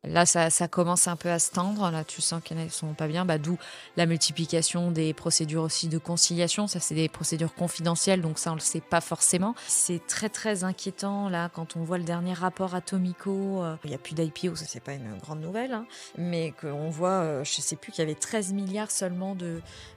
Là, ça commence un peu à se tendre. Là, tu sens qu'il y en a qui sont pas bien. D'où la multiplication des procédures aussi de conciliation. Ça, c'est des procédures confidentielles, donc ça, on le sait pas forcément. C'est très, très inquiétant, là, quand on voit le dernier rapport Atomico. Il n'y a plus d'IPO, ça, c'est pas une grande nouvelle, hein, mais qu'on voit, je sais plus, qu'il y avait 13 milliards seulement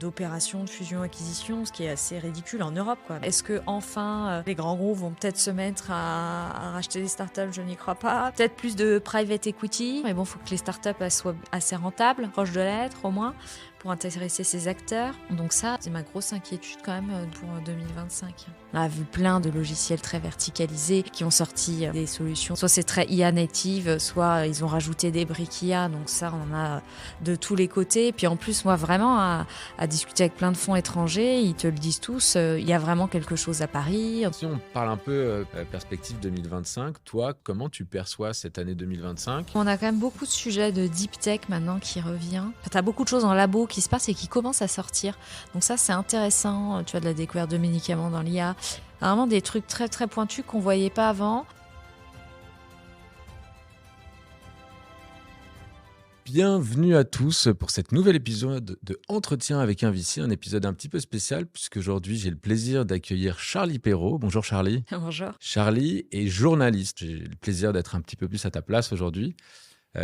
d'opérations de fusion-acquisition, ce qui est assez ridicule en Europe, quoi. Est-ce que enfin les grands groupes vont peut-être se mettre à racheter des startups? Je n'y crois pas. Peut-être plus de private equity, mais bon, il faut que les startups elles soient assez rentables, proches de l'être au moins, pour intéresser ces acteurs. Donc ça, c'est ma grosse inquiétude quand même pour 2025. On a vu plein de logiciels très verticalisés qui ont sorti des solutions. Soit c'est très IA native, soit ils ont rajouté des briques IA. Donc ça, on en a de tous les côtés. Puis en plus, moi, vraiment, à discuter avec plein de fonds étrangers, ils te le disent tous, il y a vraiment quelque chose à Paris. Si on parle un peu perspective 2025, toi, comment tu perçois cette année 2025? On a quand même beaucoup de sujets de deep tech maintenant qui revient. Tu as beaucoup de choses en labo qui se passent et qui commencent à sortir. Donc ça, c'est intéressant. Tu as de la découverte de médicaments dans l'IA. Vraiment des trucs très très pointus qu'on voyait pas avant. Bienvenue à tous pour cet nouvel épisode de Entretien avec un VC, un épisode un petit peu spécial puisqu'aujourd'hui j'ai le plaisir d'accueillir Charlie Perrault. Bonjour Charlie. Bonjour. Charlie est journaliste. J'ai le plaisir d'être un petit peu plus à ta place aujourd'hui.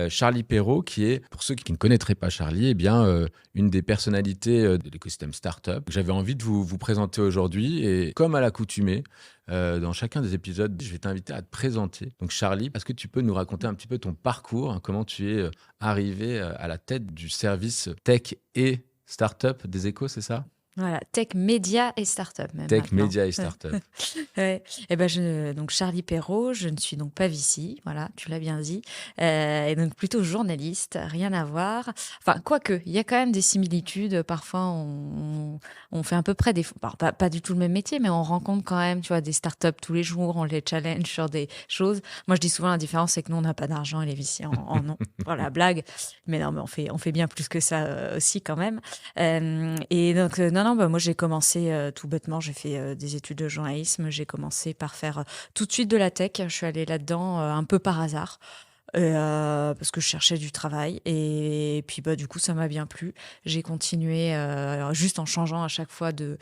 Charlie Perrault, qui est, pour ceux qui ne connaîtraient pas Charlie, une des personnalités de l'écosystème startup. J'avais envie de vous présenter aujourd'hui et comme à l'accoutumée, dans chacun des épisodes, je vais t'inviter à te présenter. Donc Charlie, est-ce que tu peux nous raconter un petit peu ton parcours, hein, comment tu es arrivé à la tête du service tech et startup des Échos, c'est ça? Voilà, tech, média et start-up même Tech, maintenant. média et startup. Ouais. Et donc Charlie Perrault, je ne suis donc pas VC, voilà, tu l'as bien dit, et donc plutôt journaliste, rien à voir. Enfin, quoique, il y a quand même des similitudes. Parfois, on fait à peu près des, pas du tout le même métier, mais on rencontre quand même, tu vois, des startups tous les jours, on les challenge sur des choses. Moi, je dis souvent la différence, c'est que nous, on n'a pas d'argent et les VC en ont. Voilà, blague. Mais non, mais on fait bien plus que ça aussi quand même. Et donc, non, moi j'ai commencé tout bêtement, j'ai fait des études de journalisme, j'ai commencé par faire tout de suite de la tech, je suis allée là-dedans un peu par hasard. Parce que je cherchais du travail et puis du coup ça m'a bien plu. J'ai continué juste en changeant à chaque fois de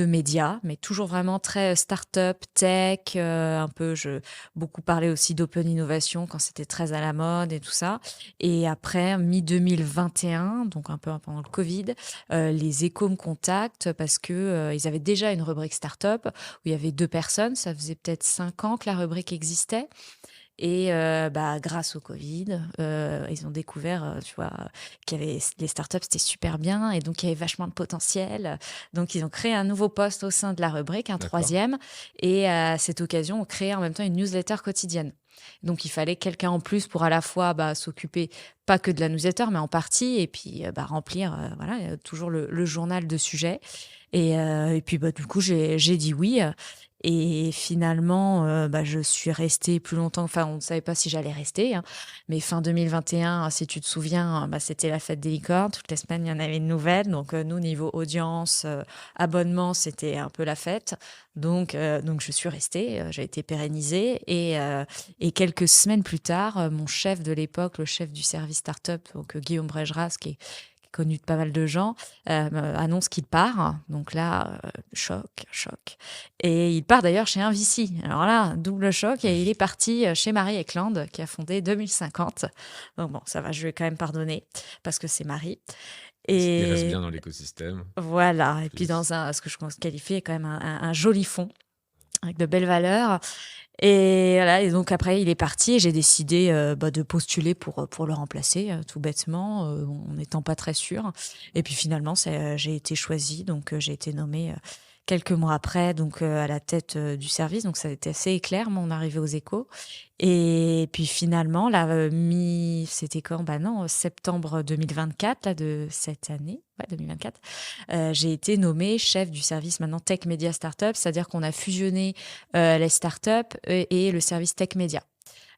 médias, mais toujours vraiment très start-up, tech, un peu beaucoup parlé aussi d'open innovation quand c'était très à la mode et tout ça. Et après mi-2021, donc un peu pendant le Covid, les Échos me contactent parce que ils avaient déjà une rubrique start-up où il y avait 2 personnes, ça faisait peut-être 5 ans que la rubrique existait. Et grâce au Covid, ils ont découvert, tu vois, qu'il y avait les startups, c'était super bien et donc il y avait vachement de potentiel. Donc ils ont créé un nouveau poste au sein de la rubrique, un D'accord. 3e, et à cette occasion, on créait en même temps une newsletter quotidienne. Donc il fallait quelqu'un en plus pour à la fois s'occuper pas que de la newsletter, mais en partie, et puis remplir toujours le journal de sujets. Et puis du coup, j'ai dit oui. Et finalement, je suis restée plus longtemps. Enfin, on ne savait pas si j'allais rester, hein. Mais fin 2021, si tu te souviens, c'était la fête des licornes. Toutes les semaines, il y en avait une nouvelle. Donc, nous, niveau audience, abonnement, c'était un peu la fête. Donc je suis restée. J'ai été pérennisée. Et quelques semaines plus tard, mon chef de l'époque, le chef du service startup, donc Guillaume Brégeras, qui est connu de pas mal de gens, annonce qu'il part. Donc là, choc. Et il part d'ailleurs chez un VC. Alors là, double choc. Et il est parti chez Marie Eklund, qui a fondé 2050. Donc bon, ça va, je vais quand même pardonner, parce que c'est Marie. Il reste bien Et dans l'écosystème. voilà. Et puis Plus. dans ce que je qualifie quand même un joli fond, avec de belles valeurs. Et voilà, et donc après, il est parti et j'ai décidé de postuler pour le remplacer, tout bêtement, en n'étant pas très sûre. Et puis finalement, j'ai été choisie, donc j'ai été nommée quelques mois après, donc à la tête du service. Donc ça a été assez éclair, mon arrivée aux Échos. Et puis finalement, là, c'était quand? Septembre 2024, là, de cette année, 2024, j'ai été nommée chef du service maintenant Tech Media Startup, c'est-à-dire qu'on a fusionné les startups et le service Tech Media.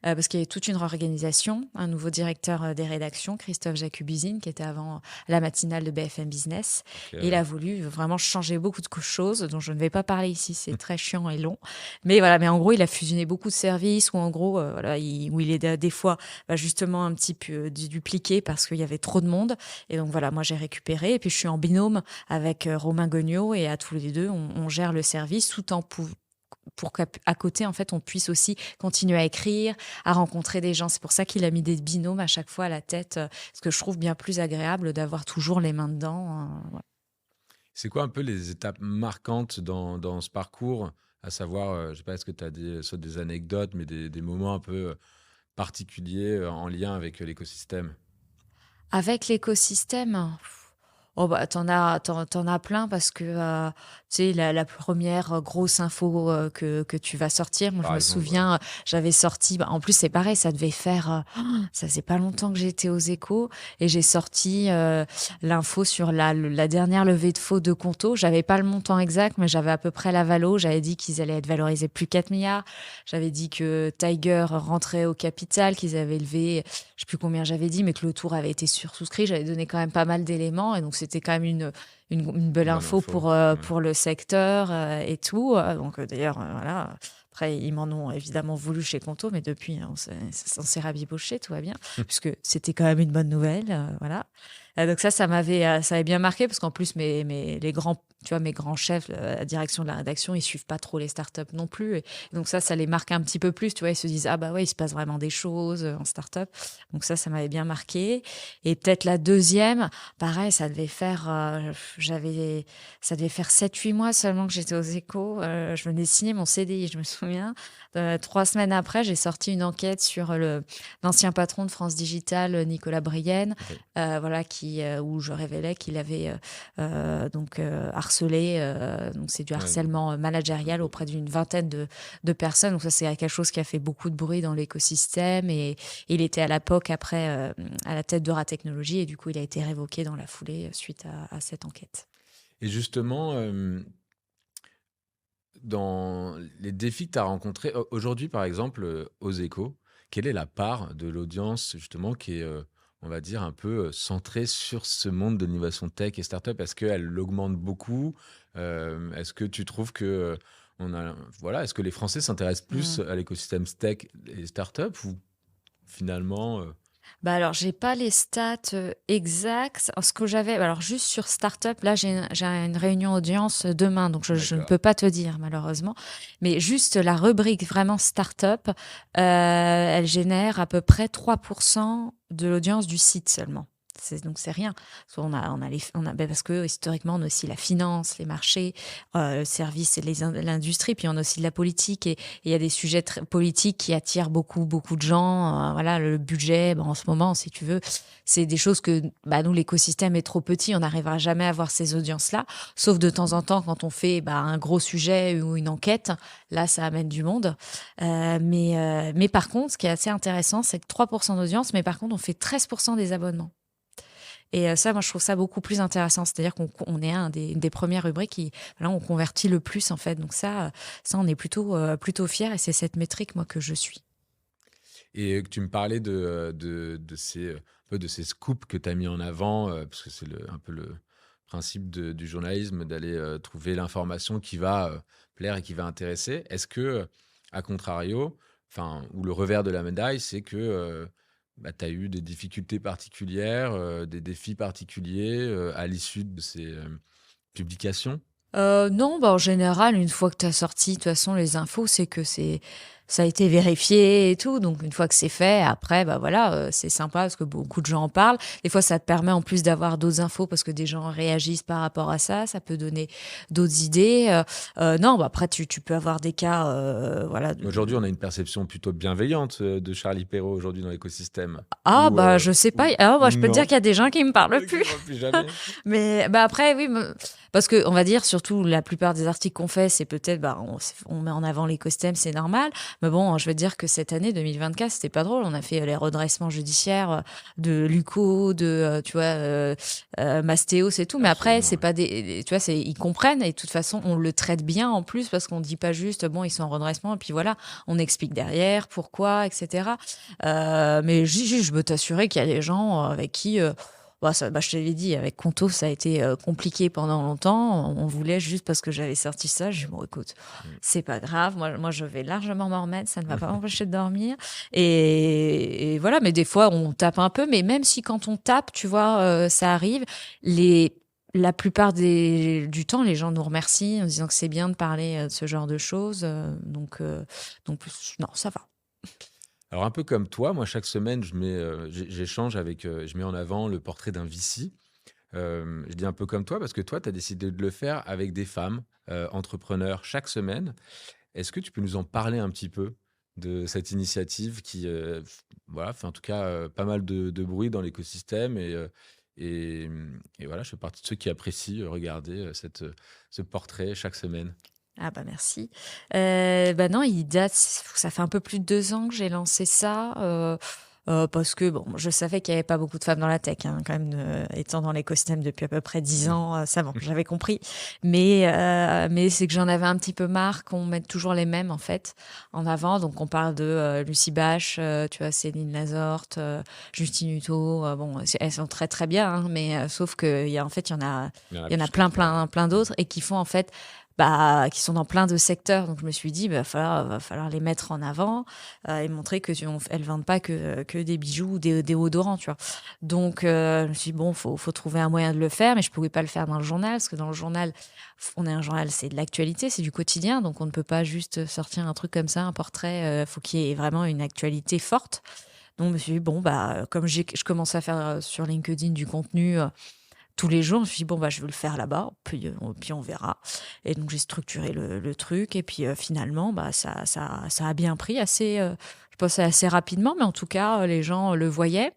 parce qu'il y avait toute une réorganisation, un nouveau directeur des rédactions, Christophe Jacubizine, qui était avant la matinale de BFM Business. Ok, Et il ouais. a voulu vraiment changer beaucoup de choses dont je ne vais pas parler ici, c'est très chiant et long. Mais voilà, mais en gros, il a fusionné beaucoup de services où en gros, voilà, où il est des fois justement un petit peu dupliqué parce qu'il y avait trop de monde. Et donc voilà, moi j'ai récupéré et puis je suis en binôme avec Romain Gognaud et à tous les deux, on gère le service tout en pour qu'à côté, en fait, on puisse aussi continuer à écrire, à rencontrer des gens. C'est pour ça qu'il a mis des binômes à chaque fois à la tête, ce que je trouve bien plus agréable d'avoir toujours les mains dedans. Ouais. C'est quoi un peu les étapes marquantes dans ce parcours? À savoir, je sais pas, est-ce que tu as soit des anecdotes, mais des moments un peu particuliers en lien avec l'écosystème? Avec l'écosystème, oh bah, t'en as plein parce que tu sais la première grosse info que tu vas sortir. Moi, je Par me exemple, ouais. souviens, j'avais sorti. En plus, c'est pareil, ça devait faire. Ça faisait pas longtemps que j'étais aux Échos et j'ai sorti l'info sur la dernière levée de fonds de Conto. J'avais pas le montant exact, mais j'avais à peu près la valo. J'avais dit qu'ils allaient être valorisés plus 4 milliards. J'avais dit que Tiger rentrait au capital, qu'ils avaient levé, je sais plus combien j'avais dit, mais que le tour avait été sursouscrit. J'avais donné quand même pas mal d'éléments et donc c'était quand même une belle Bonne info info. Ouais. pour le secteur et tout. Donc d'ailleurs, voilà. Après, ils m'en ont évidemment voulu chez Conto, mais depuis, on s'est rabiboché, tout va bien, puisque c'était quand même une bonne nouvelle. Voilà. Donc ça avait bien marqué, parce qu'en plus, les grands, tu vois, mes grands chefs, la direction de la rédaction, ils suivent pas trop les startups non plus. Et donc ça les marque un petit peu plus, tu vois. Ils se disent, ah bah ouais, il se passe vraiment des choses en startup. Donc ça m'avait bien marqué. Et peut-être la deuxième, pareil, ça devait faire 7-8 mois seulement que j'étais aux Échos. Je venais de signer mon CDI, je me souviens. 3 semaines après, j'ai sorti une enquête sur l'ancien patron de France Digital, Nicolas Brienne, Oui. voilà, où je révélais qu'il avait harcelé. Donc c'est du Ouais, harcèlement managérial auprès d'une vingtaine de personnes. Donc ça, c'est quelque chose qui a fait beaucoup de bruit dans l'écosystème. Et il était à l'époque après à la tête d'Aura Technologies et du coup, il a été révoqué dans la foulée suite à cette enquête. et justement, dans les défis que tu as rencontrés, aujourd'hui, par exemple, aux Échos, quelle est la part de l'audience, justement, qui est, on va dire, un peu centrée sur ce monde de l'innovation tech et startup? Est-ce qu'elle augmente beaucoup? Est-ce que tu trouves que voilà, est-ce que les Français s'intéressent plus Mm. à l'écosystème tech et startup ou finalement, Bah alors, j'ai pas les stats exactes. Ce que j'avais, alors juste sur Startup, là, j'ai une réunion audience demain, donc je ne d'accord, peux pas te dire malheureusement. Mais juste la rubrique vraiment Startup, elle génère à peu près 3% de l'audience du site seulement. Donc c'est rien. Parce que historiquement on a aussi la finance, les marchés, le service et l'industrie, puis on a aussi de la politique et il y a des sujets politiques qui attirent beaucoup beaucoup de gens. Voilà, le budget, en ce moment, si tu veux, c'est des choses que nous l'écosystème est trop petit, on n'arrivera jamais à avoir ces audiences-là, sauf de temps en temps quand on fait un gros sujet ou une enquête. Là, ça amène du monde. Mais par contre, ce qui est assez intéressant, c'est que 3% d'audience, mais par contre, on fait 13% des abonnements. Et ça, moi, je trouve ça beaucoup plus intéressant. C'est-à-dire qu'on est une des premières rubriques qui, là, on convertit le plus, en fait. Donc ça on est plutôt fiers. Et c'est cette métrique, moi, que je suis. et que tu me parlais de ces, un peu de ces scoops que tu as mis en avant, parce que c'est un peu le principe du journalisme, d'aller trouver l'information qui va plaire et qui va intéresser. Est-ce que, à contrario, enfin, ou le revers de la médaille, c'est que tu as eu des difficultés particulières, des défis particuliers à l'issue de ces publications? Non, en général, une fois que tu as sorti, de toute façon, les infos, c'est que ça a été vérifié et tout. Donc, une fois que c'est fait, après, voilà, c'est sympa parce que beaucoup de gens en parlent. Des fois, ça te permet en plus d'avoir d'autres infos parce que des gens réagissent par rapport à ça. Ça peut donner d'autres idées. Non, après, tu peux avoir des cas, voilà. Aujourd'hui, on a une perception plutôt bienveillante de Charlie Perrault aujourd'hui dans l'écosystème. Ah, je sais pas. Ah, Ou je peux te dire non? qu'il y a des gens qui me parlent Qui plus. ne voit plus jamais. Mais après, oui, parce que on va dire sur surtout la plupart des articles qu'on fait, c'est peut-être, on met en avant l'écosystème, c'est normal. Mais bon, je veux dire que cette année 2024, c'était pas drôle. On a fait les redressements judiciaires de Luco, tu vois, Mastéos et tout. Mais après, Absolument, c'est ouais. pas tu vois, ils comprennent et de toute façon, on le traite bien en plus parce qu'on dit pas juste, bon, ils sont en redressement et puis voilà, on explique derrière pourquoi, etc. Mais je veux t'assurer qu'il y a des gens avec qui, je te l'ai dit, avec Conto, ça a été compliqué pendant longtemps. On voulait juste parce que j'avais sorti ça. J'ai dit, bon, écoute, Mm. c'est pas grave. Moi, je vais largement m'en remettre. Ça ne va pas m'empêcher de dormir. Et voilà, mais des fois, on tape un peu. Mais même si quand on tape, tu vois, ça arrive, la plupart du temps, les gens nous remercient en disant que c'est bien de parler de ce genre de choses. Donc, non, ça va. Alors un peu comme toi, moi chaque semaine, j'échange avec, je mets en avant le portrait d'un VC. Je dis un peu comme toi parce que toi, tu as décidé de le faire avec des femmes entrepreneurs chaque semaine. Est-ce que tu peux nous en parler un petit peu de cette initiative qui voilà, fait en tout cas pas mal de bruit dans l'écosystème et voilà, je fais partie de ceux qui apprécient regarder ce portrait chaque semaine. Ah bah merci. Non, il date, ça fait un peu plus de 2 ans que j'ai lancé ça. Parce que bon, je savais qu'il n'y avait pas beaucoup de femmes dans la tech, hein, quand même, étant dans l'écosystème depuis à peu près 10 ans, ça bon, j'avais compris. Mais c'est que j'en avais un petit peu marre qu'on mette toujours les mêmes, en fait, en avant. Donc, on parle de Lucie Bache, tu vois, Céline Lazorte, Justine Hutto. Bon, elles sont très, très bien, hein, mais sauf en fait, Il y en a il y en a plus plein, qu'une, ouais. plein, plein d'autres et qui font, en fait, qui sont dans plein de secteurs. Donc, je me suis dit, va falloir les mettre en avant et montrer que elles vendent pas que des bijoux ou des déodorants, tu vois. Donc, je me suis dit, bon, faut trouver un moyen de le faire, mais je pouvais pas le faire dans le journal, parce que dans le journal, on est un journal, c'est de l'actualité, c'est du quotidien, donc on ne peut pas juste sortir un truc comme ça, un portrait, faut qu'il y ait vraiment une actualité forte. Donc, je me suis dit, bon, comme je commence à faire sur LinkedIn du contenu, tous les jours, je me suis dit, bon, je vais le faire là-bas, puis on verra. Et donc, j'ai structuré le truc. Et puis, finalement, ça a bien pris je pense assez rapidement, mais en tout cas, les gens le voyaient.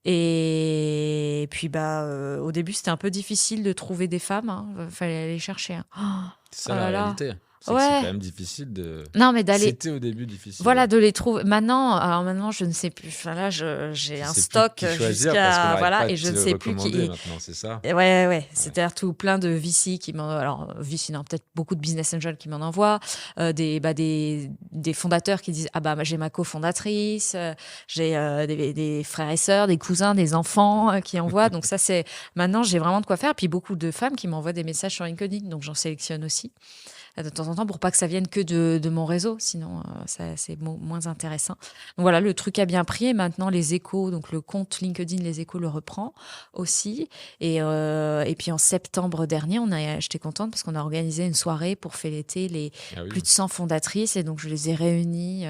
Et puis, au début, c'était un peu difficile de trouver des femmes, hein. Fallait aller chercher, hein. C'est Oh ça la là là. réalité. C'est que c'est Ouais. quand même difficile de. Non, mais d'aller C'était au début difficile, voilà, ouais. de les trouver. Maintenant, je ne sais plus. Enfin, là, j'ai Tu un sais plus stock qui choisir parce qu'on jusqu'à. n'arrête pas Voilà, de et je te ne sais plus recommander qui. maintenant, c'est ça? Ouais, ouais, ouais. Ouais. C'est-à-dire plein de VC qui m'en. Alors, VC, non, peut-être beaucoup de business angels qui m'en envoient. Des fondateurs qui disent, ah moi, j'ai ma cofondatrice, j'ai des frères et sœurs, des cousins, des enfants qui envoient. Donc, ça, c'est. Maintenant, j'ai vraiment de quoi faire. Puis beaucoup de femmes qui m'envoient des messages sur LinkedIn. Donc, j'en sélectionne aussi de temps en temps pour pas que ça vienne que de mon réseau, sinon c'est moins intéressant. Donc voilà, le truc a bien pris et maintenant les échos, donc le compte LinkedIn Les Échos le reprend aussi. Et puis en septembre dernier, j'étais contente parce qu'on a organisé une soirée pour fêter les Ah plus oui. de 100 fondatrices et donc je les ai réunies.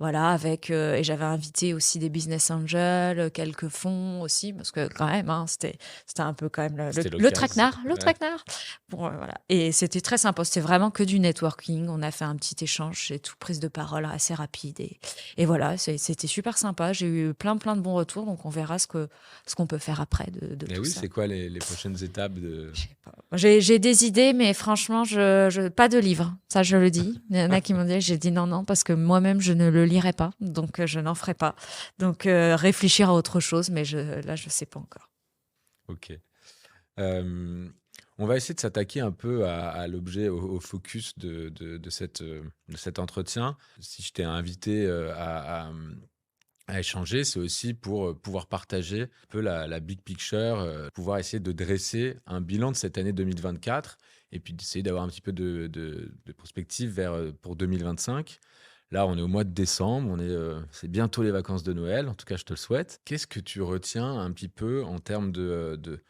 Voilà, et j'avais invité aussi des business angels, quelques fonds aussi, parce que quand même, hein, c'était un peu quand même C'était le l'occasion. traquenard, le Ouais. traquenard. Bon, voilà. Et c'était très sympa. C'était vraiment que du networking. On a fait un petit échange, c'est tout, prise de parole assez rapide. Et voilà, c'était super sympa. J'ai eu plein, plein de bons retours. Donc, on verra ce qu'on peut faire après de Et tout oui, ça. c'est quoi les prochaines étapes de. Je sais pas. J'ai des idées, mais franchement, pas de livre. Ça, je le dis. Il y en a qui m'ont dit, j'ai dit non, non, parce que moi-même, je ne le lirai pas. Donc, je n'en ferai pas. Donc, réfléchir à autre chose, mais là, je sais pas encore. Ok. On va essayer de s'attaquer un peu à l'objet, au focus de cet entretien. Si je t'ai invité à échanger, c'est aussi pour pouvoir partager un peu la big picture, pouvoir essayer de dresser un bilan de cette année 2024 et puis d'essayer d'avoir un petit peu de prospective pour 2025. Là, on est au mois de décembre, c'est bientôt les vacances de Noël, en tout cas, je te le souhaite. Qu'est-ce que tu retiens un petit peu en termes de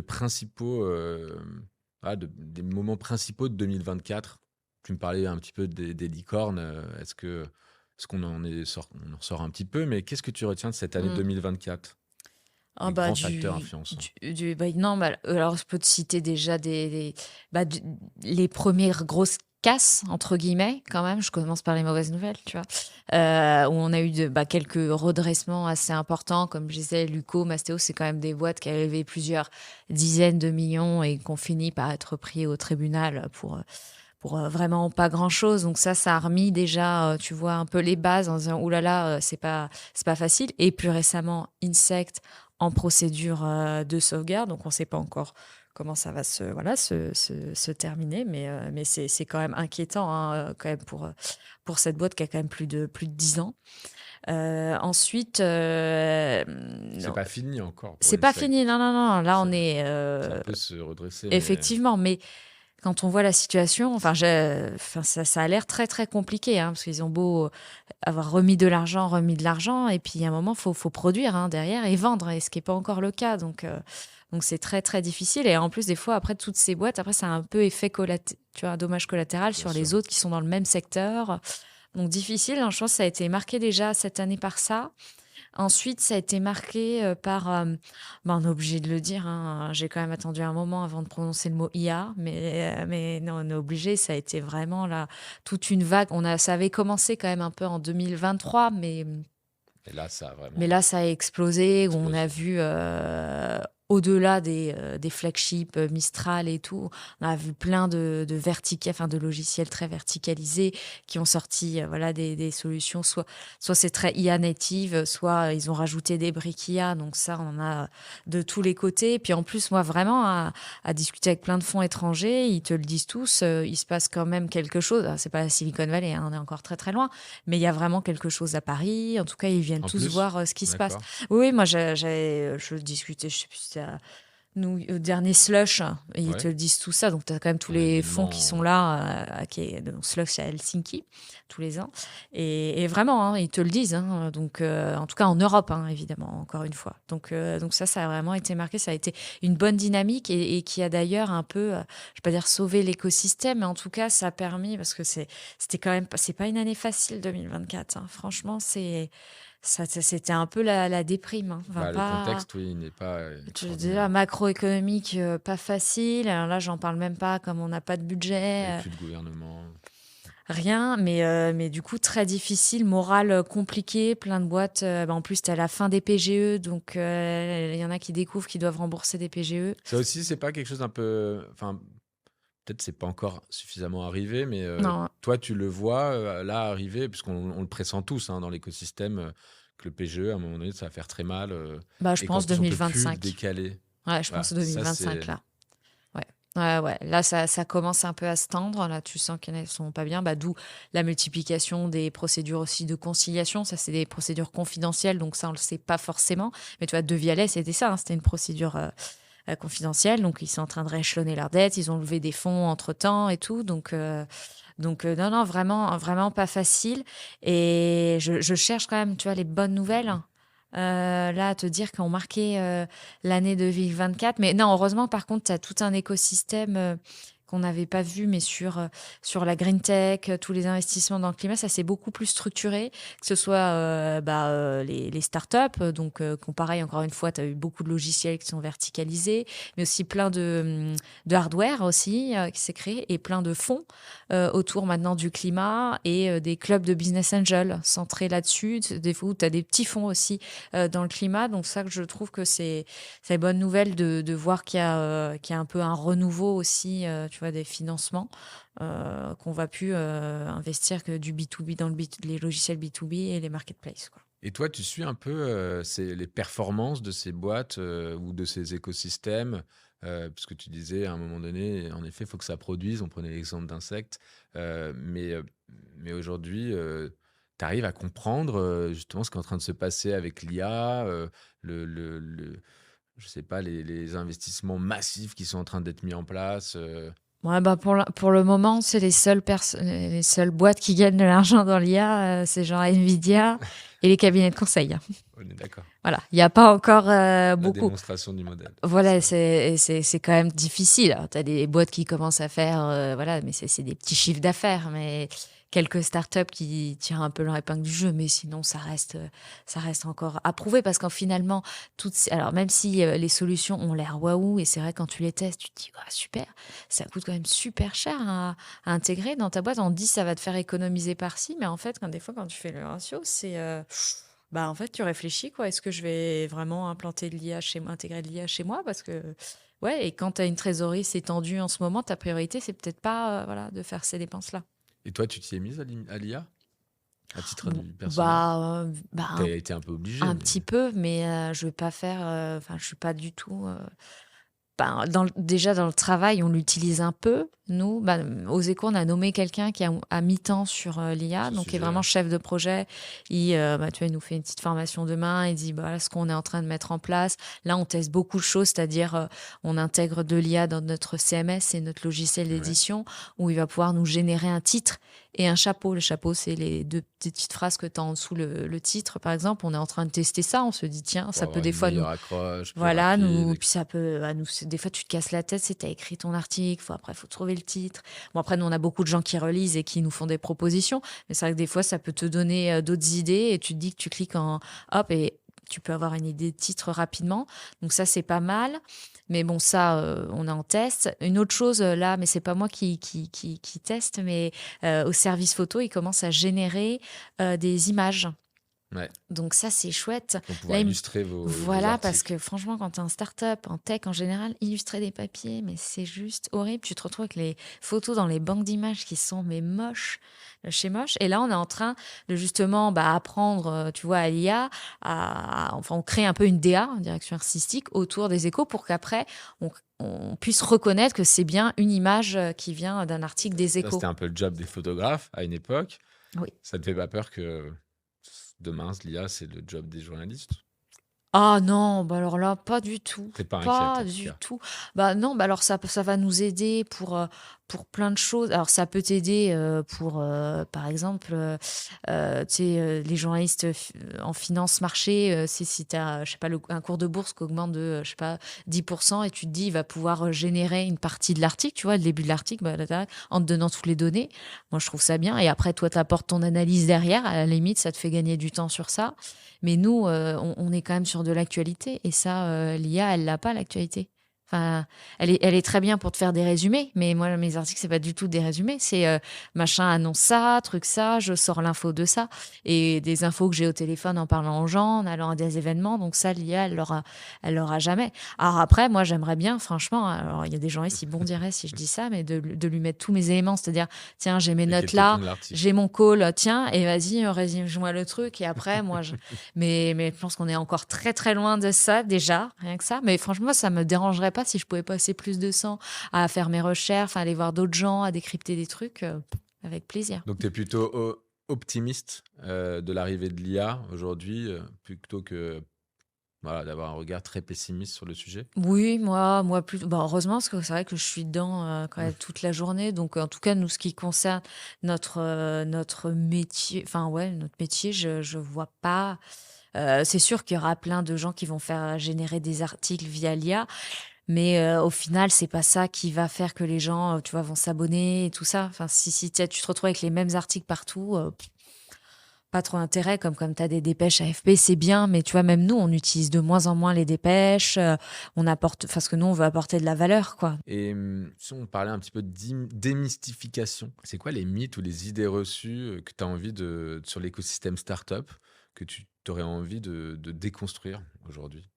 principaux, des moments principaux de 2024? Tu me parlais un petit peu des licornes. Est-ce qu'on on en sort un petit peu, mais qu'est-ce que tu retiens de cette année Mm. 2024? Ah Les grands facteurs influençants. non, alors je peux te citer déjà les premières grosses casse, entre guillemets, quand même. Je commence par les mauvaises nouvelles, tu vois. Où on a eu quelques redressements assez importants. Comme je disais, Luco, Mastéo, c'est quand même des boîtes qui avaient levé plusieurs dizaines de millions et qui ont fini par être pris au tribunal pour vraiment pas grand-chose. Donc ça a remis déjà, tu vois, un peu les bases en disant, oulala, c'est pas facile. Et plus récemment, Insect en procédure de sauvegarde. Donc on ne sait pas encore comment ça va se terminer, mais c'est quand même inquiétant quand même pour cette boîte qui a quand même plus de 10 ans. Ensuite, C'est non, pas fini encore pour c'est pas Insect. fini. Non, non, non. Là, Ça, on est ça peut se redresser, mais effectivement, mais quand on voit la situation, enfin, ça a l'air très très compliqué, hein, parce qu'ils ont beau avoir remis de l'argent, et puis à un moment, faut produire derrière et vendre, et ce qui n'est pas encore le cas. Donc c'est très très difficile. Et en plus, des fois, après toutes ces boîtes, après, ça a un peu effet tu vois, un dommage collatéral bien sur sûr. les autres qui sont dans le même secteur. Donc difficile, hein. Je pense que ça a été marqué déjà cette année par ça. Ensuite, ça a été marqué par, on est obligé de le dire, hein, j'ai quand même attendu un moment avant de prononcer le mot IA, mais non, on est obligé, ça a été vraiment là, toute une vague. Ça avait commencé quand même un peu en 2023, Et là, ça a vraiment mais là, ça a explosé, où on a explosé. vu, au-delà des flagships Mistral et tout, on a vu plein enfin, de logiciels très verticalisés qui ont sorti voilà, des solutions. Soit c'est très IA native, soit ils ont rajouté des briques IA. Donc ça, on en a de tous les côtés. Puis en plus, moi, vraiment, à discuter avec plein de fonds étrangers, ils te le disent tous, il se passe quand même quelque chose. Alors, c'est pas la Silicon Valley, hein, on est encore très très loin, mais il y a vraiment quelque chose à Paris. En tout cas, ils viennent En tous plus, voir ce qui se passe. d'accord. Oui, moi, je discutais, je sais plus si c'était au dernier Slush, et ils te Ouais. disent tout ça. Donc, tu as quand même tous Un les fonds qui événement. sont là, donc Slush à Helsinki, tous les ans. Et vraiment, ils te le disent. Donc, en tout cas, en Europe, évidemment, encore une fois. Donc ça a vraiment été marqué. Ça a été une bonne dynamique et qui a d'ailleurs un peu, je ne vais pas dire sauvé l'écosystème, mais en tout cas, ça a permis, parce que c'était quand même, c'est pas une année facile, 2024. Franchement, c'était un peu la déprime. Enfin, Bah, le pas. contexte, oui, il n'est pas Déjà, extraordinaire. macroéconomique, pas facile. Alors là, j'en parle même pas, comme on n'a pas de Et budget, plus de gouvernement. rien. Mais du coup, très difficile, morale compliquée, plein de boîtes. En plus, tu à la fin des PGE, donc il y en a qui découvrent qu'ils doivent rembourser des PGE. Ça aussi, c'est pas quelque chose d'un peu. Enfin, peut-être c'est pas encore suffisamment arrivé, mais Non, toi, tu le vois là arriver, puisqu'on on le pressent tous dans l'écosystème, que le PGE, à un moment donné, ça va faire très mal, bah, je et qu'en pense plus, on peut plus le 2025. décaler. Ouais, je pense Voilà, ça, 2025 c'est. là. Ouais. Ouais, ouais. Là, ça commence un peu à se tendre. Là, tu sens qu'il y en a qui sont pas bien. D'où la multiplication des procédures aussi de conciliation. Ça, c'est des procédures confidentielles, donc ça, on le sait pas forcément. Mais tu vois, De Vialet, c'était ça. C'était une procédure confidentielle. Donc, ils sont en train de rééchelonner leurs dettes. Ils ont levé des fonds entre-temps et tout. Donc non, non, vraiment, vraiment pas facile. Et je cherche quand même, tu vois, les bonnes nouvelles. Là, à te dire qu'on marquait l'année 2024. Mais non, heureusement, par contre, tu as tout un écosystème qu'on n'avait pas vu, mais sur la green tech, tous les investissements dans le climat, ça c'est beaucoup plus structuré, que ce soit les startups, qu'on pareil, encore une fois, tu as eu beaucoup de logiciels qui sont verticalisés, mais aussi plein de hardware aussi qui s'est créé, et plein de fonds autour maintenant du climat, et des clubs de business angels centrés là-dessus. Des fois, tu as des petits fonds aussi dans le climat. Donc ça, que je trouve que c'est une bonne nouvelle de voir qu'il y a un peu un renouveau aussi, tu vois, des financements, qu'on va plus investir que du B2B dans les logiciels B2B et les marketplaces, quoi. Et toi, tu suis un peu les performances de ces boîtes ou de ces écosystèmes, puisque tu disais à un moment donné, en effet, il faut que ça produise. On prenait l'exemple d'insectes, mais aujourd'hui, tu arrives à comprendre justement ce qui est en train de se passer avec l'IA, je sais pas, les investissements massifs qui sont en train d'être mis en place. Ouais, pour le moment, c'est les seules boîtes qui gagnent de l'argent dans l'IA, c'est genre Nvidia et les cabinets de conseil. On est d'accord. Voilà, il n'y a pas encore La beaucoup. démonstration du modèle, c'est Voilà, vrai. c'est quand même difficile. Tu as des boîtes qui commencent à faire, voilà, mais c'est des petits chiffres d'affaires, mais quelques startups qui tirent un peu leur épingle du jeu, mais sinon ça reste encore à prouver parce qu'en finalement, alors même si les solutions ont l'air waouh, et c'est vrai quand tu les testes, tu te dis ah, super, ça coûte quand même super cher à intégrer dans ta boîte. On te dit ça va te faire économiser par-ci, mais en fait, des fois quand tu fais le ratio, c'est bah en fait tu réfléchis quoi. Est-ce que je vais vraiment implanter de l'IA chez moi, intégrer de l'IA chez moi parce que ouais, et quand tu as une trésorerie c'est tendu en ce moment, ta priorité c'est peut-être pas voilà de faire ces dépenses-là. Et toi, tu t'y es mise à l'IA, à titre Bon, personnel? Tu bah, as été un peu obligé, un mais petit peu, mais je vais pas faire, enfin, je suis pas du tout, ben, déjà dans le travail, on l'utilise un peu. Nous, aux Échos, on a nommé quelqu'un qui est à mi-temps sur l'IA, ce donc qui est sujet, vraiment ouais. chef de projet. Tu vois, il nous fait une petite formation demain. Il dit, bah, voilà ce qu'on est en train de mettre en place. Là, on teste beaucoup de choses, c'est-à-dire on intègre de l'IA dans notre CMS, c'est notre logiciel Ouais. d'édition, où il va pouvoir nous générer un titre et un chapeau. Le chapeau, c'est les deux petites phrases que tu as en dessous le titre, par exemple. On est en train de tester ça. On se dit, tiens, Pour ça peut avoir des une fois nous meilleure accroche, plus voilà, rapide, puis ça peut, des fois, tu te casses la tête, c'est tu as écrit ton article, après, il faut trouver le titre. Bon, après, nous, on a beaucoup de gens qui relisent et qui nous font des propositions, mais c'est vrai que des fois, ça peut te donner d'autres idées et tu te dis que tu cliques en hop et tu peux avoir une idée de titre rapidement. Donc ça, c'est pas mal. Mais bon, ça, on est en test. Une autre chose là, mais c'est pas moi qui teste, mais au service photo, ils commencent à générer des images. ouais, Donc ça, c'est chouette. pour pouvoir Là, illustrer vos voilà, parce articles. que franchement, quand tu es en start-up, en tech en général, illustrer des papiers, mais c'est juste horrible. Tu te retrouves avec les photos dans les banques d'images qui sont mais moches, chez moche. Et là, on est en train de justement apprendre, tu vois, à l'IA, enfin, on crée un peu une DA, une direction artistique, autour des échos pour qu'après, on puisse reconnaître que c'est bien une image qui vient d'un article des Ça, c'était échos. un peu le job des photographes à une époque. Oui. Ça te fait pas peur que demain, l'IA, c'est le job des journalistes? Ah non, alors là, pas du tout, T'es pas inquiète, pas en tout du cas. tout. Bah non, alors ça va nous aider pour plein de choses. Alors ça peut t'aider pour, par exemple, tu sais, les journalistes en finance marché, si tu as, je sais pas, un cours de bourse qui augmente de, je sais pas, 10% et tu te dis, il va pouvoir générer une partie de l'article, tu vois, le début de l'article, là, en te donnant toutes les données. Moi, je trouve ça bien. Et après, toi, tu apportes ton analyse derrière. À la limite, ça te fait gagner du temps sur ça. Mais nous, on est quand même sur de l'actualité. Et ça, l'IA, elle l'a pas, l'actualité. Enfin, elle est très bien pour te faire des résumés. Mais moi, mes articles, c'est pas du tout des résumés. C'est machin annonce ça, truc ça, je sors l'info de ça. Et des infos que j'ai au téléphone en parlant aux gens, en allant à des événements. Donc ça, l'IA, elle l'aura jamais. Alors après, moi, j'aimerais bien, franchement, alors il y a des gens ici, bon diraient si je dis ça, mais de lui mettre tous mes éléments. C'est-à-dire, tiens, j'ai mes Et qu'elle notes te là, pond l'article. j'ai mon call, tiens, et vas-y, résume-moi le truc. Et après, moi, mais je pense qu'on est encore très très loin de ça déjà, rien que ça. Mais franchement, ça me dérangerait pas si je pouvais passer plus de temps à faire mes recherches, enfin, aller voir d'autres gens, à décrypter des trucs, avec plaisir. Donc, tu es plutôt optimiste de l'arrivée de l'IA aujourd'hui, plutôt que voilà, d'avoir un regard très pessimiste sur le sujet? Oui, moi plus. Bah, heureusement, parce que c'est vrai que je suis dedans quand même toute la journée. Donc, en tout cas, nous, ce qui concerne notre métier, enfin ouais, notre métier, je vois pas. C'est sûr qu'il y aura plein de gens qui vont faire générer des articles via l'IA, mais au final, c'est pas ça qui va faire que les gens, tu vois, vont s'abonner et tout ça. Enfin, si tu te retrouves avec les mêmes articles partout, pas trop intérêt. Comme tu as des dépêches AFP, c'est bien, mais tu vois, même nous, on utilise de moins en moins les dépêches. On apporte, parce que nous, on veut apporter de la valeur, quoi. Et si on parlait un petit peu de démystification, c'est quoi les mythes ou les idées reçues que tu as envie sur l'écosystème startup, que tu aurais envie de déconstruire aujourd'hui?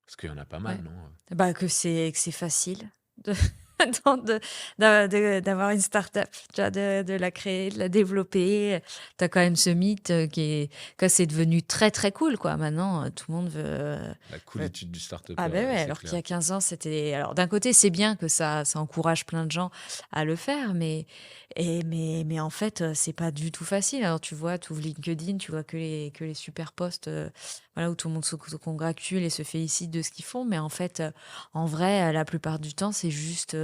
Parce qu'il y en a pas mal, Ouais. non? Bah, que c'est facile de d'avoir une start-up, tu vois, de la créer, de la développer. Tu as quand même ce mythe que c'est devenu très, très cool, quoi. Maintenant, tout le monde La veut coolitude du ah start-upper, ben ouais, ouais, c'est alors qu'il y clair. a 15 ans, c'était... Alors d'un côté, c'est bien que ça encourage plein de gens à le faire, mais en fait, c'est pas du tout facile. Alors tu vois, tu ouvres LinkedIn, tu vois que les super posts, voilà, où tout le monde se congratule et se félicite de ce qu'ils font. Mais en fait, en vrai, la plupart du temps, c'est juste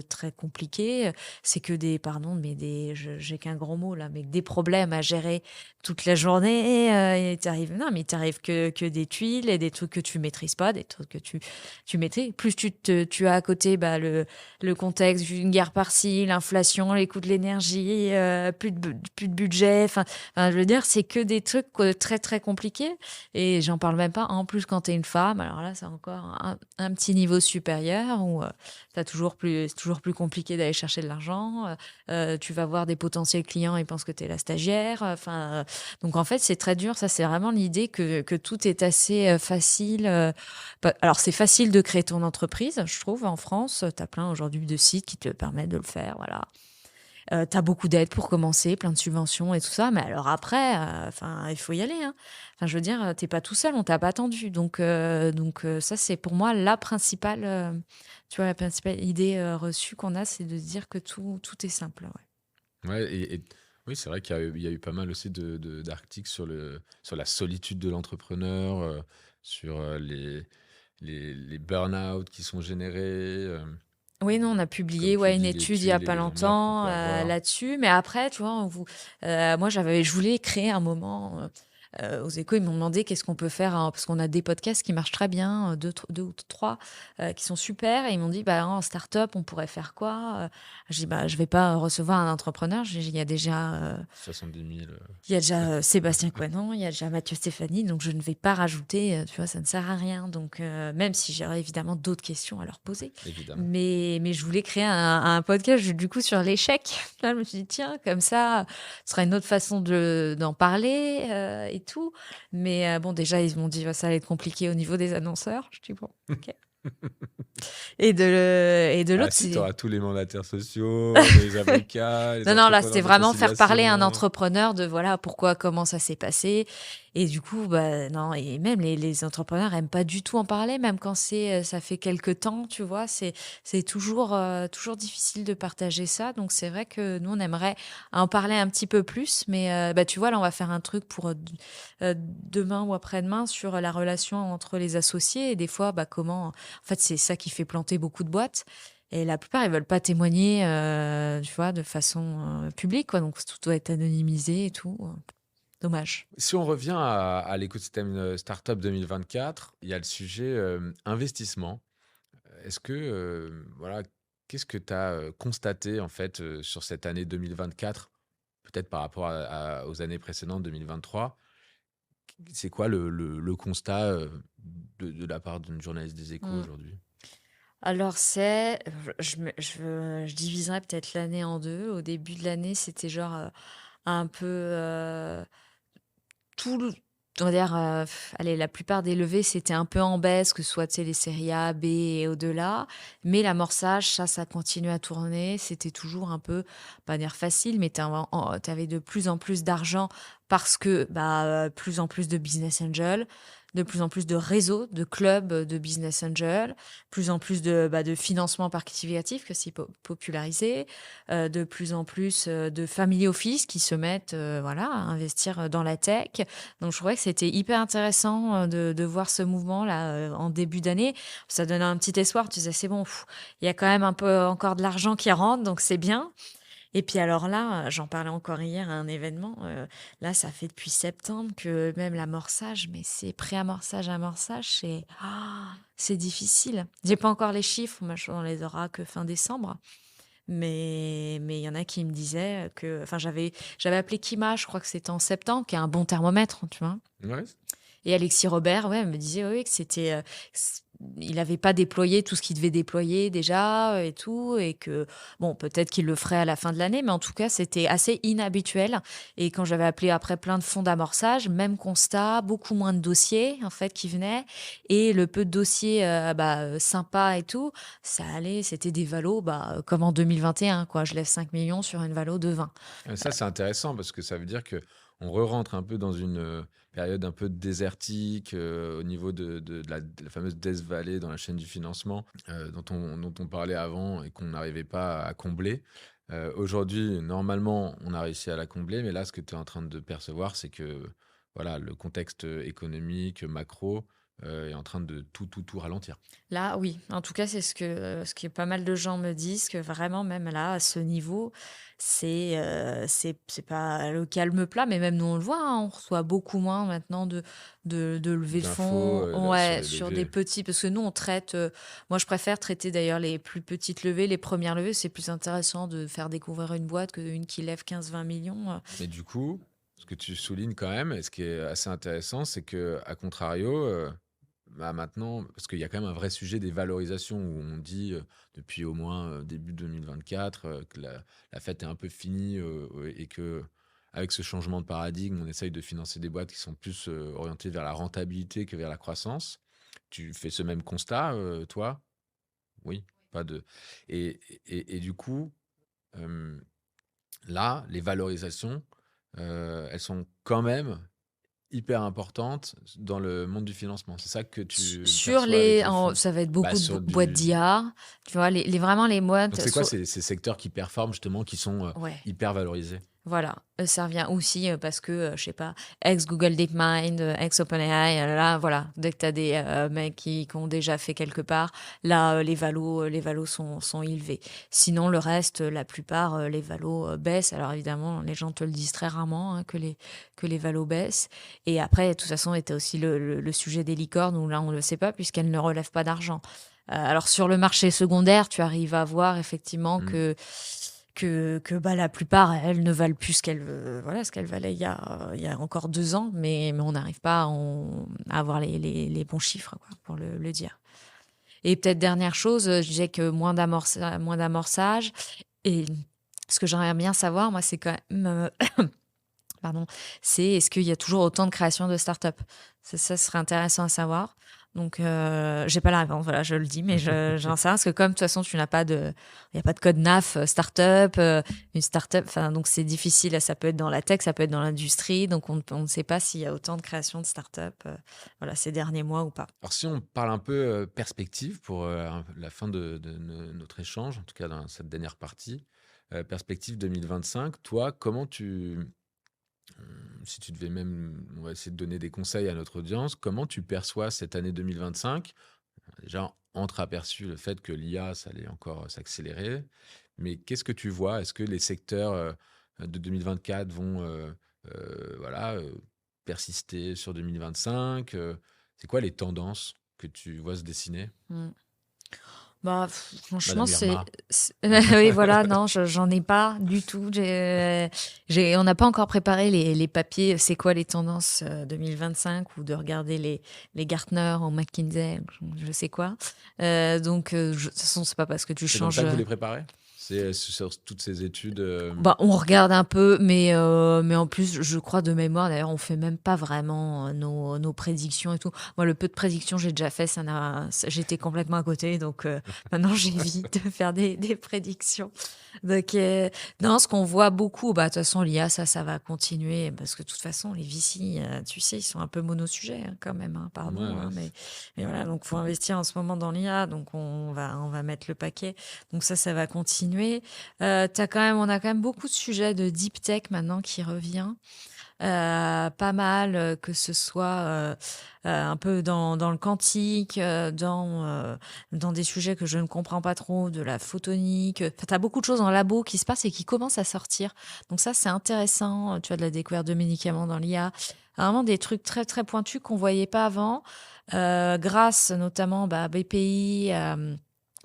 très compliqué. C'est que des, pardon, mais j'ai qu'un gros mot là, mais des problèmes à gérer toute la journée. Et non, mais t'arrives que des tuiles et des trucs que tu maîtrises pas, des trucs que tu maîtrises. Plus tu as à côté le contexte d'une guerre par-ci, l'inflation, les coûts de l'énergie, plus de budget. Enfin, je veux dire, c'est que des trucs très, très compliqués. Et j'en parle même pas. En plus, quand tu es une femme, alors là, c'est encore un petit niveau supérieur où c'est toujours plus compliqué d'aller chercher de l'argent. Tu vas voir des potentiels clients, ils pensent que tu es la stagiaire. Donc, en fait, c'est très dur. Ça, c'est vraiment l'idée que tout est assez facile. Alors, c'est facile de créer ton entreprise, je trouve, en France. Tu as plein aujourd'hui de sites qui te permettent de le faire. Voilà. Tu as beaucoup d'aides pour commencer, plein de subventions et tout ça. Mais alors après, il faut y aller, hein. Enfin, je veux dire, t'es pas tout seul, on t'a pas attendu. Donc, ça, c'est pour moi la principale, la principale idée reçue qu'on a, c'est de se dire que tout est simple. Ouais. Ouais, oui, c'est vrai qu'il y a eu pas mal aussi d'articles sur la solitude de l'entrepreneur, sur les burn-out qui sont générés, Oui, non, on a comme publié tu une dis, les étude il y a tuiles et pas les emmerdes qu'on longtemps peut avoir. là-dessus. Mais après, tu vois, moi, je voulais créer un moment. Aux Échos, ils m'ont demandé qu'est-ce qu'on peut faire, hein, parce qu'on a des podcasts qui marchent très bien, deux ou trois, qui sont super. Et ils m'ont dit, bah, en start-up, on pourrait faire quoi? Je dis, bah, je vais pas recevoir un entrepreneur. Il y a déjà 70 000. il y a déjà Sébastien Coinon, il y a déjà Mathieu Stéphanie, donc je ne vais pas rajouter, tu vois, ça ne sert à rien. Donc, même si j'aurais évidemment d'autres questions à leur poser. Évidemment. Mais je voulais créer un podcast, du coup, sur l'échec. Là, je me suis dit, tiens, comme ça, ce sera une autre façon d'en parler et tout. Mais bon, déjà, ils m'ont dit, ça allait être compliqué au niveau des annonceurs. Je dis, bon, ok. Et de Ah l'autre, si, tu c'est... auras tous les mandataires sociaux, les avocats, les Non, non, là, entrepreneurs c'était de vraiment faire parler un conciliation. entrepreneur de voilà pourquoi, comment ça s'est passé. Et du coup, bah, non, et même les entrepreneurs aiment pas du tout en parler, même quand ça fait quelques temps, tu vois, c'est toujours difficile de partager ça. Donc, c'est vrai que nous, on aimerait en parler un petit peu plus. Mais bah, tu vois, là, on va faire un truc pour demain ou après-demain sur la relation entre les associés. Et des fois, bah, en fait, c'est ça qui fait planter beaucoup de boîtes. Et la plupart, ils veulent pas témoigner, tu vois, de façon publique, quoi. Donc, tout doit être anonymisé et tout. Dommage. Si on revient à l'écosystème Startup 2024, il y a le sujet investissement. Est-ce que, voilà, qu'est-ce que tu as constaté en fait sur cette année 2024, peut-être par rapport aux années précédentes, 2023? C'est quoi le constat de la part d'une journaliste des Échos Mm. aujourd'hui? Alors, je diviserais peut-être l'année en deux. Au début de l'année, c'était genre un peu tout le- on va dire, allez, la plupart des levées, c'était un peu en baisse, que ce soit, tu sais, les séries A, B et au-delà. Mais l'amorçage, ça continue à tourner. C'était toujours un peu, pas dire facile, mais t'avais de plus en plus d'argent parce que, bah, plus en plus de business angels, de plus en plus de réseaux, de clubs de business angels, plus en plus de financement participatif que c'est popularisé, de plus en plus de family office qui se mettent, voilà, à investir dans la tech. Donc, je trouvais que c'était hyper intéressant de voir ce mouvement-là en début d'année. Ça donnait un petit espoir. Tu disais, c'est bon, il y a quand même un peu encore de l'argent qui rentre, donc c'est bien. Et puis alors là, j'en parlais encore hier à un événement. Là, ça fait depuis septembre que même l'amorçage, mais c'est pré-amorçage, amorçage, c'est difficile. J'ai pas encore les chiffres, moi, on les aura que fin décembre. Mais il y en a qui me disaient que, enfin, j'avais appelé Kima, je crois que c'était en septembre, qui est un bon thermomètre, tu vois. Ouais. Et Alexis Robert, ouais, me disait oui, que il n'avait pas déployé tout ce qu'il devait déployer déjà et tout, et que bon, peut-être qu'il le ferait à la fin de l'année, mais en tout cas, c'était assez inhabituel. Et quand j'avais appelé après plein de fonds d'amorçage, même constat, beaucoup moins de dossiers en fait qui venaient, et le peu de dossiers sympas et tout, ça allait, c'était des valos, comme en 2021, quoi. Je lève 5 millions sur une valo de 20. Ça, c'est intéressant parce que ça veut dire que on re-rentre un peu dans une période un peu désertique au niveau de la fameuse Death Valley dans la chaîne du financement dont on parlait avant et qu'on n'arrivait pas à combler. Aujourd'hui, normalement, on a réussi à la combler, mais là, ce que tu es en train de percevoir, c'est que voilà, le contexte économique, macro, est en train de tout ralentir. Là, oui. En tout cas, c'est ce que pas mal de gens me disent, que vraiment, même là, à ce niveau, c'est pas le calme plat, mais même nous, on le voit, hein, on reçoit beaucoup moins maintenant de levées de D'infos, fonds, là, sur ouais, les sur des levées. petits, parce que nous, on traite, moi, je préfère traiter d'ailleurs les plus petites levées, les premières levées. C'est plus intéressant de faire découvrir une boîte qu'une qui lève 15-20 millions. Mais du coup, ce que tu soulignes quand même, et ce qui est assez intéressant, c'est que à contrario, bah, maintenant, parce qu'il y a quand même un vrai sujet des valorisations où on dit depuis au moins début 2024 que la fête est un peu finie et que avec ce changement de paradigme, on essaye de financer des boîtes qui sont plus orientées vers la rentabilité que vers la croissance. Tu fais ce même constat, toi? Oui, pas de. Et du coup, euh, là, les valorisations, elles sont quand même hyper importantes dans le monde du financement. C'est ça que tu Sur perçois avec les, les fonds? ça va être Bah, beaucoup de sur boîtes du d'IA, tu vois, vraiment les donc boîtes c'est quoi sur, ces secteurs qui performent justement, qui sont, ouais. hyper valorisés? Voilà, ça revient aussi, parce que, je sais pas, ex Google DeepMind, ex OpenAI, là, voilà, dès que tu as des, mecs qui ont déjà fait quelque part, là, les valos sont élevés. Sinon le reste, la plupart, les valos, baissent. Alors évidemment, les gens te le disent très rarement, hein, que les valos baissent. Et après, de toute façon, était aussi le sujet des licornes où là, on le sait pas puisqu'elles ne relèvent pas d'argent. Alors sur le marché secondaire, tu arrives à voir effectivement Mmh. que bah, la plupart, elles ne valent plus voilà, ce qu'elles valaient il y a encore 2 ans, mais on n'arrive pas à avoir les bons chiffres, quoi, pour le dire. Et peut-être dernière chose, je disais que moins d'amorçage. Et ce que j'aimerais bien savoir, moi, c'est quand même, pardon, c'est est-ce qu'il y a toujours autant de création de start-up? Ça serait intéressant à savoir. Donc, j'ai pas la réponse, voilà, je le dis, mais j'en sais rien, parce que comme de toute façon, il n'y a pas de code NAF start-up, une start-up, enfin, donc c'est difficile, ça peut être dans la tech, ça peut être dans l'industrie, donc on ne sait pas s'il y a autant de création de start-up, voilà, ces derniers mois ou pas. Alors si on parle un peu, perspective pour, la fin de notre échange, en tout cas dans cette dernière partie, perspective 2025, toi, comment tu si tu devais même, on va essayer de donner des conseils à notre audience, comment tu perçois cette année 2025? Déjà, entreaperçu le fait que l'IA, ça allait encore s'accélérer, mais qu'est-ce que tu vois? Est-ce que les secteurs de 2024 vont voilà, persister sur 2025? C'est quoi les tendances que tu vois se dessiner? Mm. Bah, franchement, Madame Irma. oui, voilà, non, j'en ai pas du tout. On n'a pas encore préparé les papiers. C'est quoi les tendances 2025 ou de regarder les Gartner ou McKinsey, je sais quoi. Donc, de toute façon, c'est pas parce que tu C'est comme changes. ça que vous les préparez? C'est sur toutes ces études Bah, on regarde un peu, mais en plus, je crois de mémoire, d'ailleurs, on fait même pas vraiment nos prédictions et tout. Moi, le peu de prédictions que j'ai déjà fait, j'étais complètement à côté, donc maintenant j'évite de faire des prédictions. Donc, non, ce qu'on voit beaucoup, bah, de toute façon, l'IA, ça va continuer, parce que de toute façon, les VC, tu sais, ils sont un peu monosujets, hein, quand même, hein, ouais, pardon, ouais. hein, mais voilà, donc faut investir en ce moment dans l'IA, donc on va mettre le paquet. Donc ça va continuer. On a quand même beaucoup de sujets de deep tech maintenant qui revient. Pas mal, que ce soit un peu dans le quantique, dans des sujets que je ne comprends pas trop, de la photonique. Enfin, tu as beaucoup de choses en labo qui se passent et qui commencent à sortir. Donc ça, c'est intéressant. Tu as de la découverte de médicaments dans l'IA. Vraiment des trucs très, très pointus qu'on voyait pas avant, grâce notamment à BPI,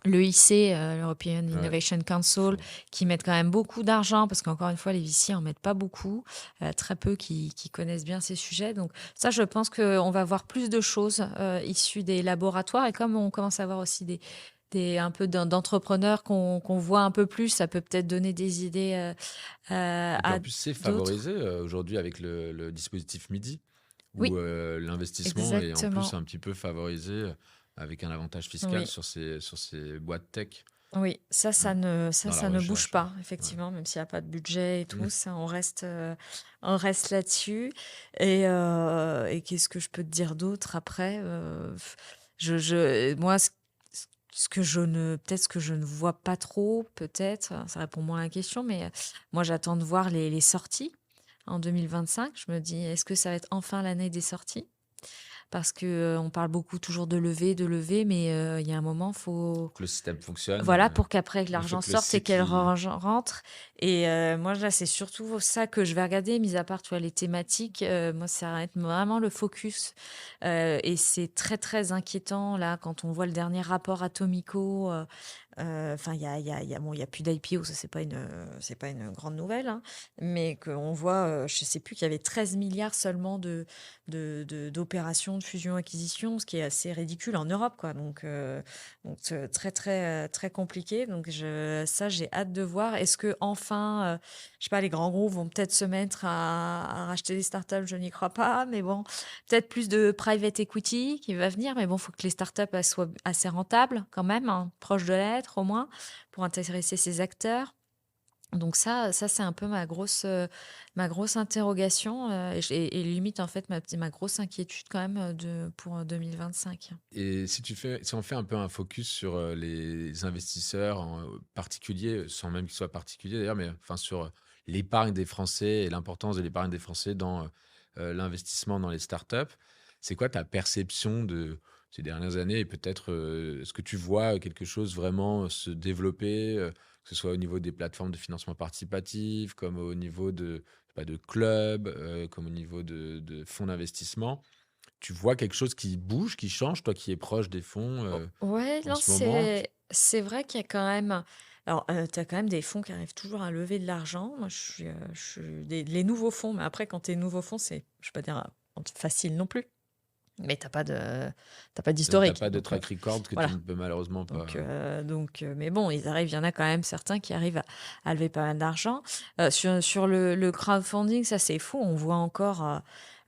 l'EIC, l'European Ouais, Innovation Council, faut- qui mettent quand même beaucoup d'argent, parce qu'encore une fois, les VC en mettent pas beaucoup, très peu qui connaissent bien ces sujets. Donc ça, je pense qu'on va voir plus de choses issues des laboratoires. Et comme on commence à voir aussi un peu d'entrepreneurs qu'on voit un peu plus, ça peut peut-être donner des idées Et puis à en plus, c'est d'autres. favorisé aujourd'hui avec le dispositif MIDI, où Oui, l'investissement est en plus exactement. un petit peu favorisé avec un avantage fiscal Oui. sur ces boîtes tech. Oui, ça, Mm. ça ne, ça, Dans la ça ne bouge recherche. pas, Ouais. effectivement, même s'il n'y a pas de budget et Mm. tout, ça, on reste là-dessus. Et qu'est-ce que je peux te dire d'autre après? Moi, peut-être ce que je ne vois pas trop, peut-être, ça répond moins à la question, mais moi, j'attends de voir les sorties. en 2025. Je me dis: «Est-ce que ça va être enfin l'année des sorties?» Parce que, on parle beaucoup toujours de lever, mais il y a un moment, faut Pour que le système fonctionne, voilà, pour qu'après que il faut l'argent que le sorte et cycle qu'elle il rentre et moi, là, c'est surtout ça que je vais regarder, mis à part, tu vois, les thématiques, moi, ça va être vraiment le focus, et c'est très, très inquiétant, là, quand on voit le dernier rapport Atomico, enfin, il y a bon, il y a plus d'IPO, ça, c'est pas une grande nouvelle, hein, mais qu'on voit, je sais plus, qu'il y avait 13 milliards seulement d'opérations de fusion-acquisition, ce qui est assez ridicule en Europe, quoi, donc très, très, très compliqué. Donc j'ai hâte de voir. Est-ce que enfin, je sais pas, les grands groupes vont peut-être se mettre à racheter des startups? Je n'y crois pas, mais bon, peut-être plus de private equity qui va venir. Mais bon, il faut que les startups elles soient assez rentables quand même, hein, proches de l'être au moins, pour intéresser ces acteurs. Donc ça c'est un peu ma grosse interrogation, et limite en fait ma grosse inquiétude quand même, pour 2025. et si on fait un peu un focus sur, les investisseurs en particulier, sans même qu'ils soient particuliers d'ailleurs, mais enfin sur, l'épargne des Français et l'importance de l'épargne des Français dans, l'investissement dans les startups. C'est quoi ta perception de ces dernières années et peut-être, est-ce que tu vois quelque chose vraiment se développer, que ce soit au niveau des plateformes de financement participatif, comme au niveau de, je sais pas, de clubs, comme au niveau de fonds d'investissement? Tu vois quelque chose qui bouge, qui change, toi qui es proche des fonds, Ouais, en non, ce moment? c'est vrai qu'il y a quand même alors, tu as quand même des fonds qui arrivent toujours à lever de l'argent. Moi, je suis les nouveaux fonds, mais après quand tu es nouveau fonds, c'est je vais pas dire, facile non plus, mais tu pas Donc tu as d'historique, pas de track record que tu voilà. ne peux malheureusement pas. Mais bon, ils arrivent, il y en a quand même certains qui arrivent à lever pas mal d'argent. Sur le crowdfunding, ça c'est fou. On voit encore,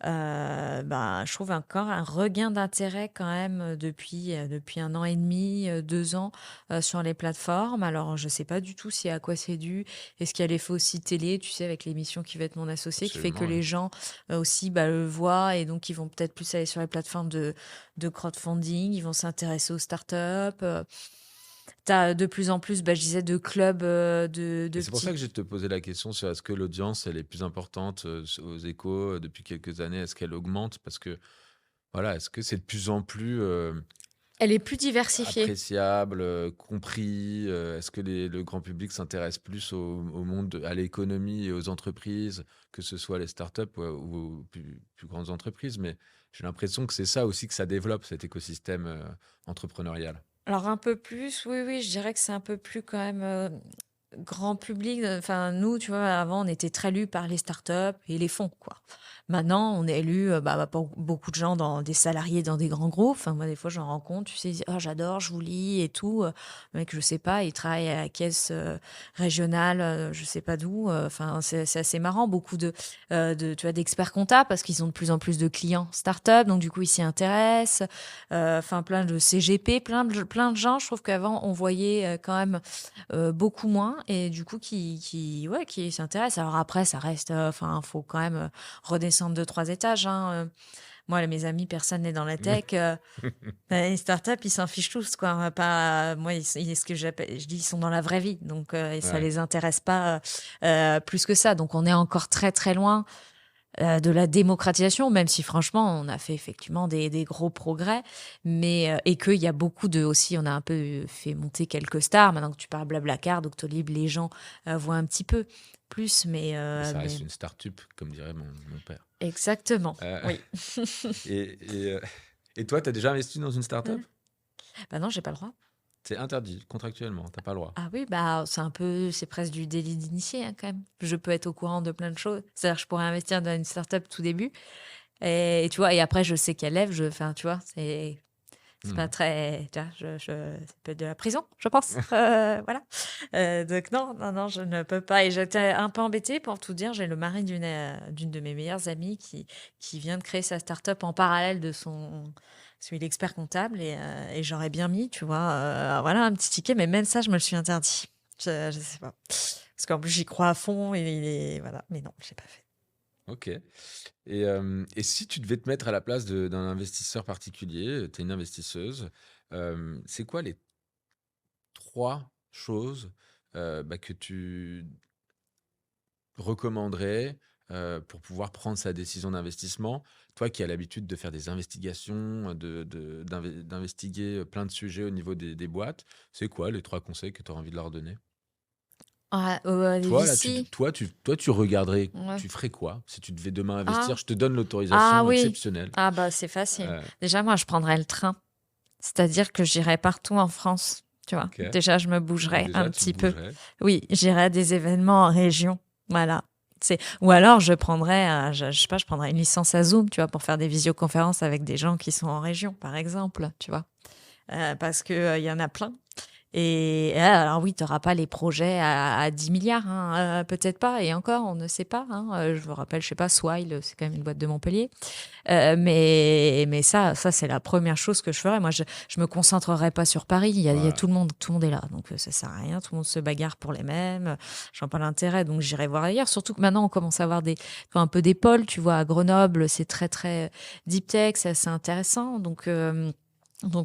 ben, je trouve encore un regain d'intérêt quand même, depuis 1 an et demi, 2 ans, sur les plateformes. Alors, je sais pas du tout à quoi c'est dû. Est-ce qu'il y a l'effet aussi télé, tu sais, avec l'émission Qui va être mon associé, qui fait que Absolument, oui. les gens, aussi, bah, le voient et donc ils vont peut-être plus aller sur les plateformes de crowdfunding, ils vont s'intéresser aux startups. Tu as de plus en plus, bah, je disais, de clubs, de Et c'est pour ça que petits. j'ai te posé la question sur est-ce que l'audience, elle est plus importante, aux Échos, depuis quelques années? Est-ce qu'elle augmente? Parce que, voilà, est-ce que c'est de plus en plus, Elle est plus diversifiée. appréciable, compris? Est-ce que le grand public s'intéresse plus au monde, à l'économie et aux entreprises, que ce soit les startups ou aux plus grandes entreprises? Mais j'ai l'impression que c'est ça aussi que ça développe, cet écosystème, entrepreneurial. Alors un peu plus, oui, oui, je dirais que c'est un peu plus quand même, grand public. Enfin, nous, tu vois, avant, on était très lus par les startups et les fonds, quoi. Maintenant, on est lus, bah, par beaucoup de gens, des salariés dans des grands groupes. Enfin, moi, des fois, j'en rencontre, tu sais, ils disent: «Oh, j'adore, je vous lis et tout». Le mec, je sais pas, il travaille à la caisse, régionale, je sais pas d'où. Enfin, c'est assez marrant. Beaucoup tu vois, d'experts comptables parce qu'ils ont de plus en plus de clients startups. Donc, du coup, ils s'y intéressent. Enfin, plein de CGP, plein de gens. Je trouve qu'avant, on voyait quand même beaucoup moins et du coup ouais, qui s'intéressent. Alors après, ça reste, enfin, faut quand même redescendre 2, 3 étages, hein. Moi, mes amis, personne n'est dans la tech. Les startups, ils s'en fichent tous, quoi. On va pas, moi, ce que je dis, ils sont dans la vraie vie, donc et ça Ouais. les intéresse pas plus que ça. Donc on est encore très très loin de la démocratisation, même si franchement, on a fait effectivement des gros progrès, mais et qu'il y a beaucoup aussi, on a un peu fait monter quelques stars. Maintenant que tu parles Blablacar, Doctolib, les gens voient un petit peu plus, Mais ça mais reste une start-up, comme dirait mon père. exactement, Heu oui. et et toi, tu as déjà investi dans une Mm. start-up? Bah non, j'ai pas le droit. C'est interdit contractuellement, tu as pas le droit. Ah oui, bah c'est presque du délit d'initié, hein, quand même. Je peux être au courant de plein de choses. C'est-à-dire, je pourrais investir dans une startup tout début, et tu vois, et après, je sais qu'elle lève, enfin, tu vois, c'est pas Mmh. très, tu vois, ça peut être de la prison, je pense. Voilà. Donc non, non, non, je ne peux pas. Et j'étais un peu embêtée pour tout dire. J'ai le mari d'une de mes meilleures amies qui vient de créer sa start-up en parallèle de parce qu'il est expert comptable et j'aurais bien mis, tu vois, voilà, un petit ticket, mais même ça, je me le suis interdit. Je sais pas. Parce qu'en plus, j'y crois à fond voilà. Mais non, j'ai pas fait. OK. Et si tu devais te mettre à la place d'un investisseur particulier, tu es une investisseuse, c'est quoi les 3 choses, bah, que tu recommanderais, pour pouvoir prendre sa décision d'investissement? Toi qui as l'habitude de faire des investigations, d'investiguer plein de sujets au niveau des boîtes, c'est quoi les 3 conseils que tu aurais envie de leur donner? Ah, les Toi, là, VC? tu regarderais, Ouais. tu ferais quoi si tu devais demain Ah, investir? Je te donne ah l'autorisation oui. exceptionnelle. Ah bah c'est facile. Euh, Déjà, moi, je prendrais le train. C'est-à-dire que j'irais partout en France, tu vois. ok. Déjà, je me Donc bougerais un déjà, tu te petit peu. bougerais. Oui, j'irais à des événements en région. Voilà. Ou alors, je prendrais, je sais pas, je prendrais une licence à Zoom, tu vois, pour faire des visioconférences avec des gens qui sont en région, par exemple, tu vois. Parce que il y en a plein. Et alors oui, tu n'auras pas les projets à 10 milliards, hein, peut-être pas, et encore, on ne sait pas. Hein. Je me rappelle, je sais pas, Swile, c'est quand même une boîte de Montpellier. Mais ça c'est la première chose que je ferais. Moi, je me concentrerai pas sur Paris. Il y a Voilà. tout le monde est là, donc ça sert à rien. Tout le monde se bagarre pour les mêmes. Je vois pas l'intérêt, donc j'irai voir ailleurs. Surtout que maintenant, on commence à avoir un peu des pôles. Tu vois, à Grenoble, c'est très très deep tech, c'est assez intéressant. Donc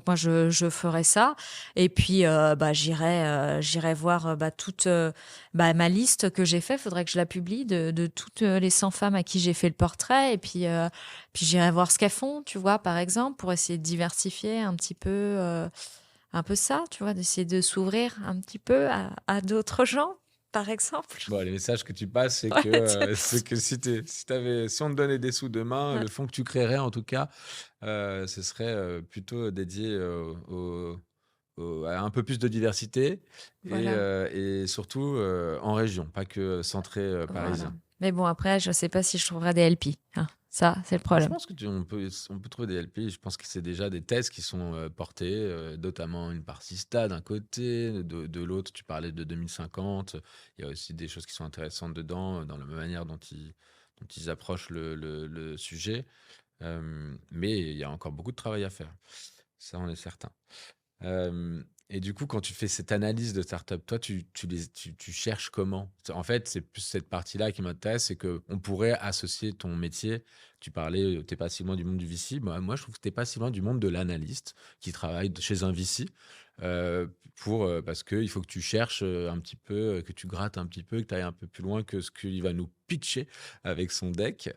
moi je ferais ça et puis bah j'irai voir toute ma liste que j'ai fait, faudrait que je la publie de toutes les 100 femmes à qui j'ai fait le portrait et puis j'irai voir ce qu'elles font, tu vois, par exemple, pour essayer de diversifier un peu ça, tu vois, d'essayer de s'ouvrir un petit peu à d'autres gens, par exemple. Bon, les messages que tu passes, c'est Ouais, que, c'est que si on te donnait des sous demain, ouais, le fonds que tu créerais, en tout cas, ce serait plutôt dédié à un peu plus de diversité voilà. et surtout en région, pas que centré Voilà. parisien. Mais bon, après, je sais pas si je trouverai des LP, hein. Ça, c'est le Je problème. pense que on peut trouver des LP. Je pense que c'est déjà des thèses qui sont portées, notamment une par Sista d'un côté, de l'autre, tu parlais de 2050. Il y a aussi des choses qui sont intéressantes dedans, dans la manière dont ils approchent le sujet. Mais il y a encore beaucoup de travail à faire. Ça, on est certain. Et du coup, quand tu fais cette analyse de startup, toi, tu cherches comment? En fait, c'est plus cette partie-là qui m'intéresse, c'est qu'on pourrait associer ton métier. Tu parlais, t'es pas si loin du monde du VC. Moi, je trouve que t'es pas si loin du monde de l'analyste qui travaille chez un VC. Parce qu'il faut que tu cherches un petit peu, que tu grattes un petit peu, que tu ailles un peu plus loin que ce qu'il va nous pitcher avec son deck.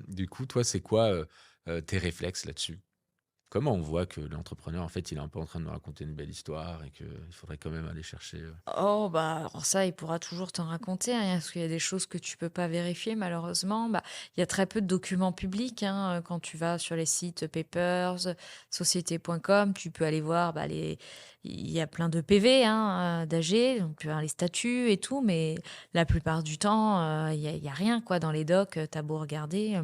Du coup, toi, c'est quoi tes réflexes là-dessus? Comment on voit que l'entrepreneur, en fait, il est un peu en train de nous raconter une belle histoire et qu'il faudrait quand même aller chercher. Oh, bah, alors ça, il pourra toujours t'en raconter, hein, parce qu'il y a des choses que tu peux pas vérifier, malheureusement. Bah, il y a très peu de documents publics, hein, quand tu vas sur les sites Papers, société.com, tu peux aller voir, il y a plein de PV, hein, d'AG, donc tu peux voir les statuts et tout, mais la plupart du temps, il y a rien, quoi, dans les docs. T'as beau regarder,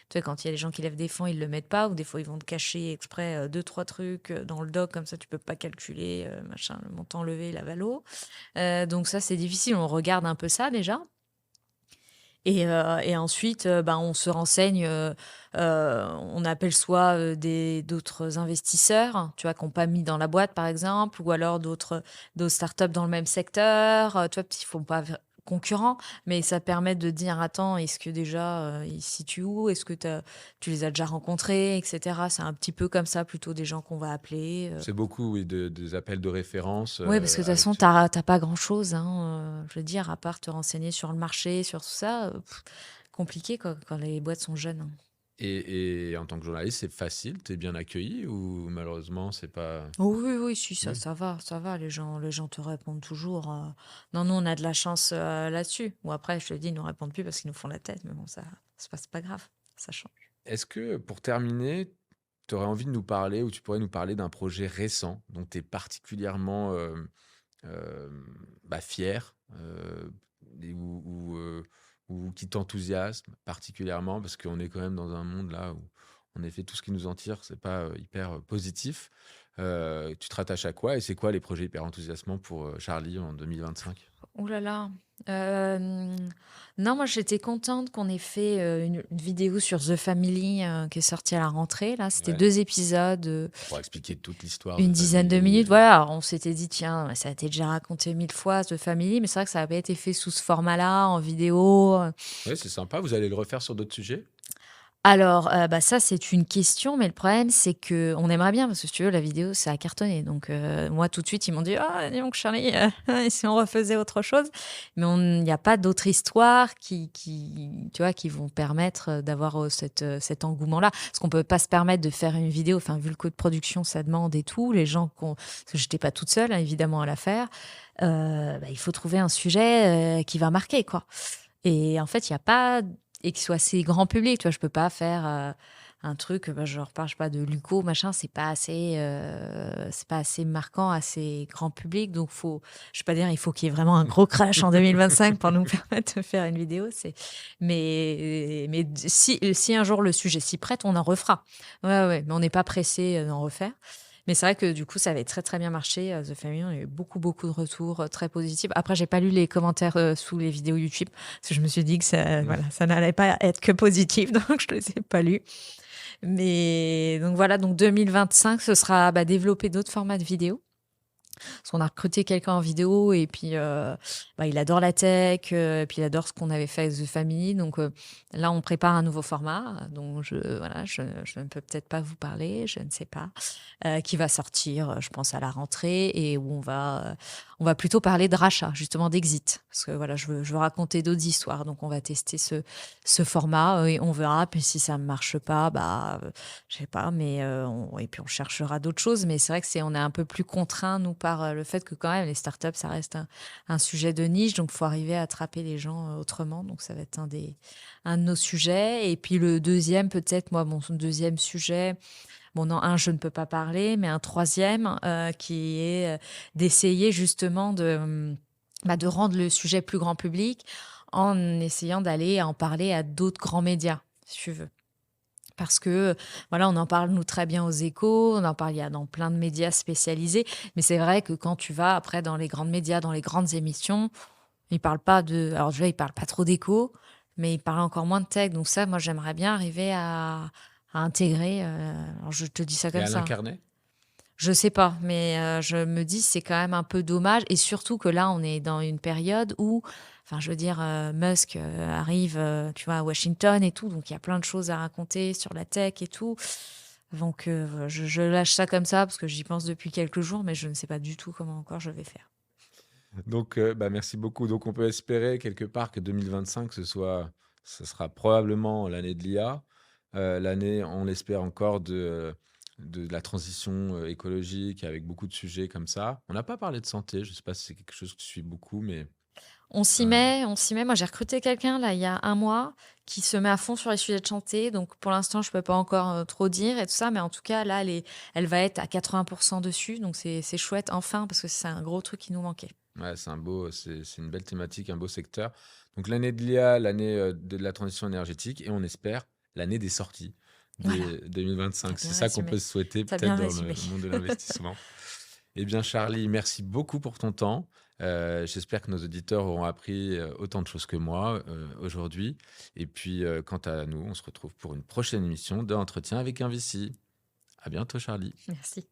tu vois, quand il y a des gens qui lèvent des fonds, ils le mettent pas, ou des fois, ils vont te cacher exprès deux, trois trucs dans le doc, comme ça, tu peux pas calculer, machin, le montant levé, la valo. Donc ça, c'est difficile. On regarde un peu ça déjà. Et ensuite, on se renseigne, on appelle soit d'autres investisseurs, tu vois, qui n'ont pas mis dans la boîte, par exemple, ou alors d'autres startups dans le même secteur, tu vois, ils ne font pas concurrents, mais ça permet de dire, attends, est-ce que déjà, ils se situent où? Est-ce que tu les as déjà rencontrés, etc. C'est un petit peu comme ça, plutôt des gens qu'on va appeler. C'est beaucoup, oui, des appels de référence Oui, parce que de toute façon, t'as pas grand-chose, hein, je veux dire, à part te renseigner sur le marché, sur tout ça. Compliqué quoi, quand les boîtes sont jeunes, hein. Et en tant que journaliste, c'est facile, t'es bien accueilli ou malheureusement, c'est pas. Oh oui, oui, si, Oui. ça va, les gens te répondent toujours. Non, nous, on a de la chance là-dessus. Ou après, je te dis, ils nous répondent plus parce qu'ils nous font la tête, mais bon, ça, c'est pas grave, ça change. Est-ce que pour terminer, tu aurais envie de nous parler ou tu pourrais nous parler d'un projet récent dont tu es particulièrement euh, fier ou qui t'enthousiasme particulièrement parce qu'on est quand même dans un monde là où en effet tout ce qui nous en tire c'est pas hyper positif. Tu te rattaches à quoi et c'est quoi les projets hyper enthousiasmants pour Charlie en 2025? Ouh là là. Euh, non, moi j'étais contente qu'on ait fait une vidéo sur The Family qui est sortie à la rentrée. Là, c'était Ouais. 2 épisodes, Pour expliquer toute l'histoire de une dizaine de Family. minutes. Voilà, alors on s'était dit, tiens, ça a été déjà raconté 1000 fois, The Family, mais c'est vrai que ça n'avait pas été fait sous ce format-là, en vidéo. Ouais, c'est sympa. Vous allez le refaire sur d'autres sujets? Alors, bah, ça, c'est une question, mais le problème, c'est qu'on aimerait bien parce que si tu veux, la vidéo, ça a cartonné. Donc, moi, tout de suite, ils m'ont dit: «Ah, dis donc Charlie, et si on refaisait autre chose?» Mais il n'y a pas d'autres histoires qui, tu vois, qui vont permettre, d'avoir, cet engouement-là. Parce qu'on peut pas se permettre de faire une vidéo, enfin, vu le coût de production, ça demande et tout, les gens qu'on parce que j'étais pas toute seule, hein, évidemment, à la faire. Bah, il faut trouver un sujet, qui va marquer, quoi. Et en fait, il y a pas et qui soit assez grand public, tu vois? Je peux pas faire, un truc, bah, genre, je sais pas, de Luco, machin, c'est pas assez marquant, assez grand public, donc je vais pas dire, il faut qu'il y ait vraiment un gros crash en 2025 pour nous permettre de faire une vidéo, mais si un jour le sujet s'y prête, on en refera. Ouais, ouais, mais on n'est pas pressé, d'en refaire. Mais c'est vrai que du coup, ça avait très, très bien marché, The Family. On a eu beaucoup, beaucoup de retours, très positifs. Après, j'ai pas lu les commentaires, sous les vidéos YouTube, parce que je me suis dit que ça Mmh. voilà, ça n'allait pas être que positif, donc je les ai pas lus. Mais donc voilà, donc 2025, ce sera, bah, développer d'autres formats de vidéos. Parce qu'on a recruté quelqu'un en vidéo et puis bah, il adore la tech, et puis il adore ce qu'on avait fait avec The Family. Donc là, on prépare un nouveau format dont voilà, je ne peux peut-être pas vous parler, je ne sais pas, qui va sortir, je pense, à la rentrée et où on va plutôt parler de rachat, justement d'exit. Parce que voilà, je veux raconter d'autres histoires. Donc on va tester ce format et on verra. Puis si ça ne marche pas, bah, je sais pas, mais et puis on cherchera d'autres choses. Mais c'est vrai que on est un peu plus contraint, nous, par le fait que quand même, les startups, ça reste un sujet de niche. Donc, il faut arriver à attraper les gens autrement. Donc, ça va être un de nos sujets. Et puis, le deuxième, peut-être, moi, mon deuxième sujet, bon, non, un, je ne peux pas parler, mais un troisième qui est d'essayer justement bah, de rendre le sujet plus grand public en essayant d'aller en parler à d'autres grands médias, si tu veux. Parce que, voilà, on en parle, nous, très bien aux Échos, on en parle, il y a dans plein de médias spécialisés, mais c'est vrai que quand tu vas après dans les grands médias, dans les grandes émissions, ils parlent pas de alors déjà, ils parlent pas trop d'écho, mais ils parlent encore moins de tech. Donc ça, moi, j'aimerais bien arriver à intégrer, alors je te dis ça Et comme Alain ça. Carnet? Je sais pas, mais je me dis c'est quand même un peu dommage et surtout que là, on est dans une période où, enfin, je veux dire, Musk arrive, tu vois, à Washington et tout, donc il y a plein de choses à raconter sur la tech et tout. Donc je lâche ça comme ça parce que j'y pense depuis quelques jours, mais je ne sais pas du tout comment encore je vais faire. Donc, bah, merci beaucoup. Donc, on peut espérer quelque part que 2025, ce sera probablement l'année de l'IA, l'année, on l'espère encore, de la transition écologique avec beaucoup de sujets comme ça. On n'a pas parlé de santé, je ne sais pas si c'est quelque chose que tu suis beaucoup, mais On s'y euh, met, on s'y met. Moi, j'ai recruté quelqu'un là il y a un mois qui se met à fond sur les sujets de santé. Donc, pour l'instant, je peux pas encore trop dire et tout ça, mais en tout cas, là, elle va être à 80% dessus. Donc, c'est chouette, enfin, parce que c'est un gros truc qui nous manquait. ouais, c'est une belle thématique, un beau secteur. Donc, l'année de l'IA, l'année de la transition énergétique, et on espère l'année des sorties Voilà, dès t'as 2025. C'est bien ça qu'on peut résumé. se souhaiter T'as peut-être bien dans résumé. le monde de l'investissement. Eh bien, Charlie, merci beaucoup pour ton temps. J'espère que nos auditeurs auront appris autant de choses que moi aujourd'hui. Et puis, quant à nous, on se retrouve pour une prochaine émission d'Entretien avec un VC. À bientôt, Charlie. Merci.